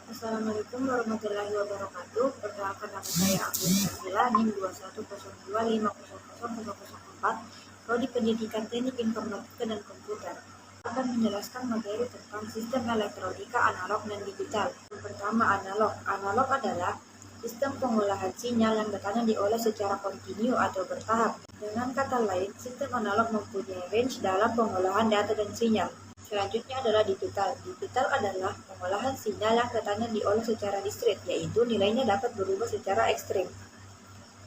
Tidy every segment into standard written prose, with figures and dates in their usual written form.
Assalamualaikum warahmatullahi wabarakatuh. Perkenalkan nama saya Abdul Fazila, NIM 21025000004, Prodi Pendidikan Teknik Informatika dan Komputer. Akan menjelaskan materi tentang sistem elektronika analog dan digital. Yang pertama, analog. Analog adalah sistem pengolahan sinyal yang datanya diolah secara kontinu atau bertahap. Dengan kata lain, sistem analog mempunyai range dalam pengolahan data dan sinyal. Selanjutnya adalah digital. Digital adalah pengolahan sinyal yang datanya diolah secara diskret, yaitu nilainya dapat berubah secara ekstrim.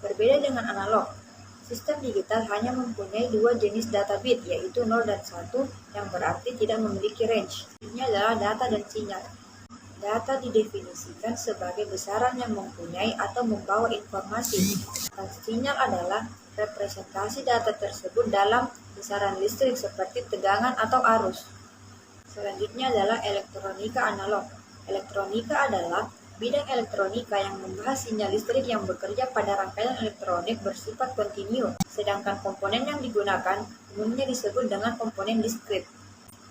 Berbeda dengan analog, sistem digital hanya mempunyai dua jenis data bit, yaitu 0 dan 1, yang berarti tidak memiliki range. Ini adalah data dan sinyal. Data didefinisikan sebagai besaran yang mempunyai atau membawa informasi. Dan sinyal adalah representasi data tersebut dalam besaran listrik seperti tegangan atau arus. Selanjutnya adalah elektronika analog. Elektronika adalah bidang elektronika yang membahas sinyal listrik yang bekerja pada rangkaian elektronik bersifat kontinu, sedangkan komponen yang digunakan umumnya disebut dengan komponen diskret.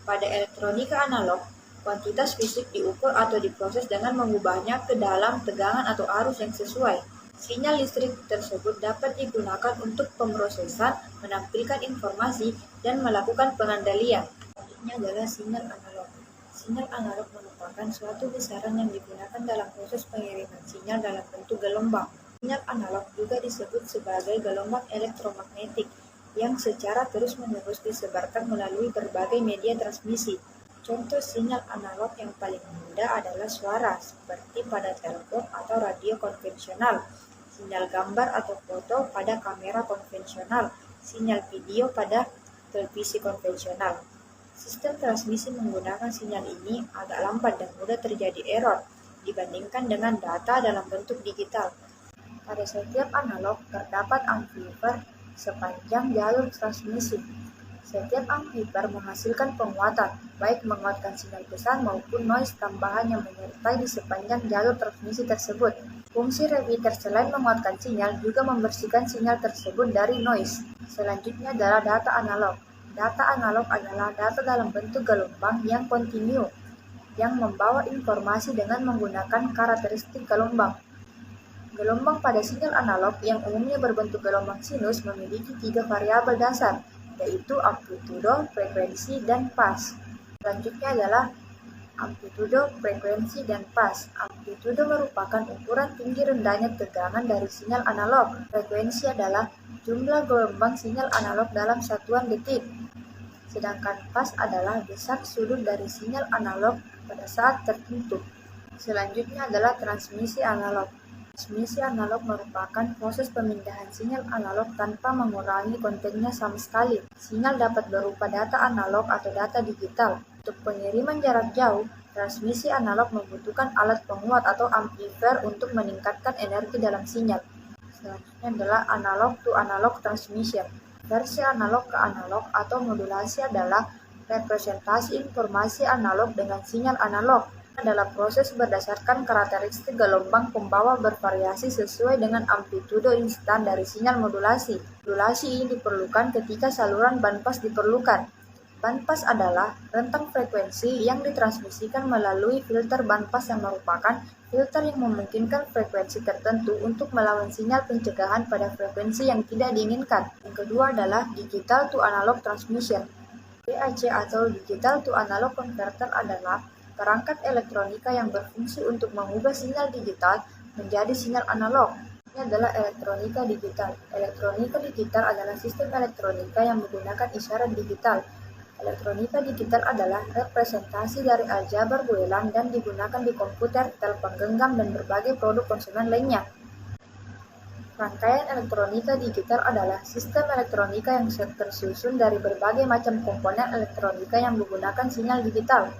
Pada elektronika analog, kuantitas fisik diukur atau diproses dengan mengubahnya ke dalam tegangan atau arus yang sesuai. Sinyal listrik tersebut dapat digunakan untuk pemrosesan, menampilkan informasi, dan melakukan pengandalian. Selanjutnya adalah sinyal analog. Sinyal analog merupakan suatu besaran yang digunakan dalam proses pengiriman sinyal dalam bentuk gelombang. Sinyal analog juga disebut sebagai gelombang elektromagnetik yang secara terus-menerus disebarkan melalui berbagai media transmisi. Contoh sinyal analog yang paling mudah adalah suara, seperti pada telepon atau radio konvensional, sinyal gambar atau foto pada kamera konvensional, sinyal video pada televisi konvensional. Sistem transmisi menggunakan sinyal ini agak lambat dan mudah terjadi error dibandingkan dengan data dalam bentuk digital. Pada setiap analog terdapat amplifier sepanjang jalur transmisi. Setiap amplifier menghasilkan penguatan, baik menguatkan sinyal pesan maupun noise tambahan yang menyertai di sepanjang jalur transmisi tersebut. Fungsi repeater selain menguatkan sinyal juga membersihkan sinyal tersebut dari noise. Selanjutnya adalah data analog. Data analog adalah data dalam bentuk gelombang yang kontinu, yang membawa informasi dengan menggunakan karakteristik gelombang. Gelombang pada sinyal analog yang umumnya berbentuk gelombang sinus memiliki 3 variabel dasar, yaitu amplitudo, frekuensi, dan pas. Selanjutnya adalah amplitudo, frekuensi, dan pas. Amplitudo merupakan ukuran tinggi rendahnya tegangan dari sinyal analog. Frekuensi adalah jumlah gelombang sinyal analog dalam satuan detik. Sedangkan pas adalah desak sudut dari sinyal analog pada saat tertentu. Selanjutnya adalah transmisi analog. Transmisi analog merupakan proses pemindahan sinyal analog tanpa mengurangi kontennya sama sekali. Sinyal dapat berupa data analog atau data digital. Untuk pengiriman jarak jauh, transmisi analog membutuhkan alat penguat atau amplifier untuk meningkatkan energi dalam sinyal. Selanjutnya adalah analog to analog transmission. Versi analog ke analog atau modulasi adalah representasi informasi analog dengan sinyal analog. Adalah proses berdasarkan karakteristik gelombang pembawa bervariasi sesuai dengan amplitudo instan dari sinyal modulasi. Modulasi ini diperlukan ketika saluran bandpas diperlukan. Bandpas adalah rentang frekuensi yang ditransmisikan melalui filter bandpas yang merupakan filter yang memungkinkan frekuensi tertentu untuk melawan sinyal pencegahan pada frekuensi yang tidak diinginkan. Yang kedua adalah digital to analog transmission. DAC atau digital to analog converter adalah perangkat elektronika yang berfungsi untuk mengubah sinyal digital menjadi sinyal analog. Ini adalah elektronika digital. Elektronika digital adalah sistem elektronika yang menggunakan isyarat digital. Elektronika digital adalah representasi dari aljabar Boolean dan digunakan di komputer, telepon genggam, dan berbagai produk konsumen lainnya. Rangkaian elektronika digital adalah sistem elektronika yang tersusun dari berbagai macam komponen elektronika yang menggunakan sinyal digital.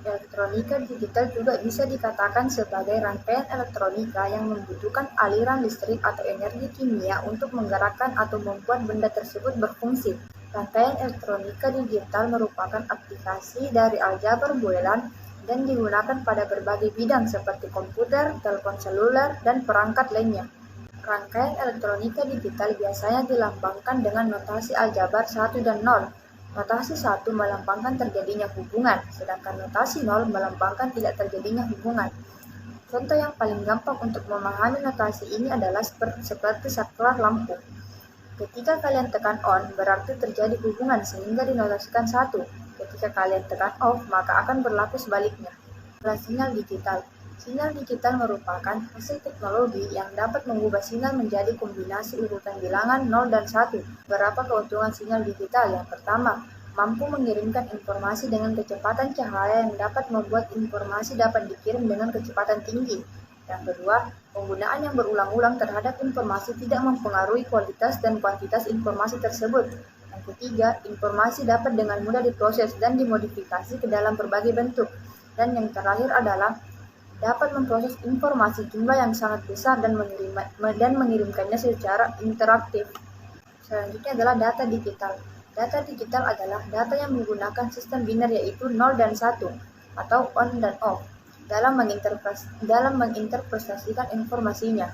Elektronika digital juga bisa dikatakan sebagai rangkaian elektronika yang membutuhkan aliran listrik atau energi kimia untuk menggerakkan atau membuat benda tersebut berfungsi. Rangkaian elektronika digital merupakan aplikasi dari aljabar Boolean dan digunakan pada berbagai bidang seperti komputer, telepon seluler, dan perangkat lainnya. Rangkaian elektronika digital biasanya dilambangkan dengan notasi aljabar 1 dan 0. Notasi 1 melambangkan terjadinya hubungan, sedangkan notasi 0 melambangkan tidak terjadinya hubungan. Contoh yang paling gampang untuk memahami notasi ini adalah seperti saklar lampu. Ketika kalian tekan on, berarti terjadi hubungan sehingga dinotasikan 1. Ketika kalian tekan off, maka akan berlaku sebaliknya. Sinyal digital. Sinyal digital merupakan hasil teknologi yang dapat mengubah sinyal menjadi kombinasi urutan bilangan 0 dan 1. Berapa keuntungan sinyal digital? Yang pertama, mampu mengirimkan informasi dengan kecepatan cahaya yang dapat membuat informasi dapat dikirim dengan kecepatan tinggi. Yang kedua, penggunaan yang berulang-ulang terhadap informasi tidak mempengaruhi kualitas dan kuantitas informasi tersebut. Yang ketiga, informasi dapat dengan mudah diproses dan dimodifikasi ke dalam berbagai bentuk. Dan yang terakhir adalah dapat memproses informasi jumlah yang sangat besar dan mengirimkannya secara interaktif. Selanjutnya adalah data digital. Data digital adalah data yang menggunakan sistem biner yaitu 0 dan 1 atau on dan off dalam menginterpretasikan informasinya.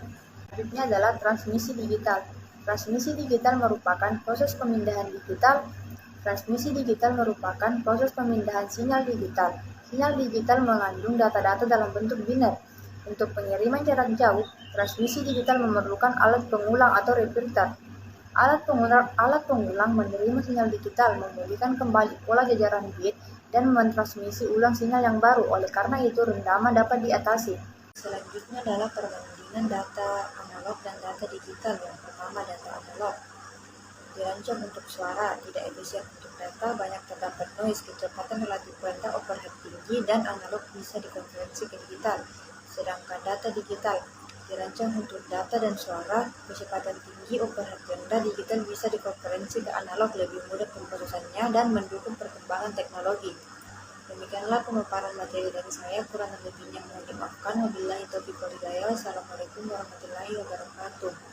Selanjutnya adalah transmisi digital. Transmisi digital merupakan proses pemindahan digital. Transmisi digital merupakan proses pemindahan sinyal digital. Sinyal digital mengandung data-data dalam bentuk biner. Untuk pengiriman jarak jauh, transmisi digital memerlukan alat pengulang atau repeater. Alat pengulang menerima sinyal digital, memulihkan kembali pola jajaran bit, dan mentransmisi ulang sinyal yang baru. Oleh karena itu, rendaman dapat diatasi. Selanjutnya adalah perbandingan data analog dan data digital. Yang pertama, data analog dirancang untuk suara, tidak efisien untuk data, banyak terdapat noise, kecepatan relatif rendah, overhead tinggi, dan analog bisa dikonversi ke digital. Sedangkan data digital dirancang untuk data dan suara, kecepatan tinggi, overhead rendah, digital bisa dikonversi ke analog, lebih mudah pemrosesannya dan mendukung perkembangan teknologi. Demikianlah pemaparan materi dari saya, kurang lebihnya mohon dimaafkan. Wabillahi taufiq wal hidayah. Wassalamualaikum warahmatullahi wabarakatuh.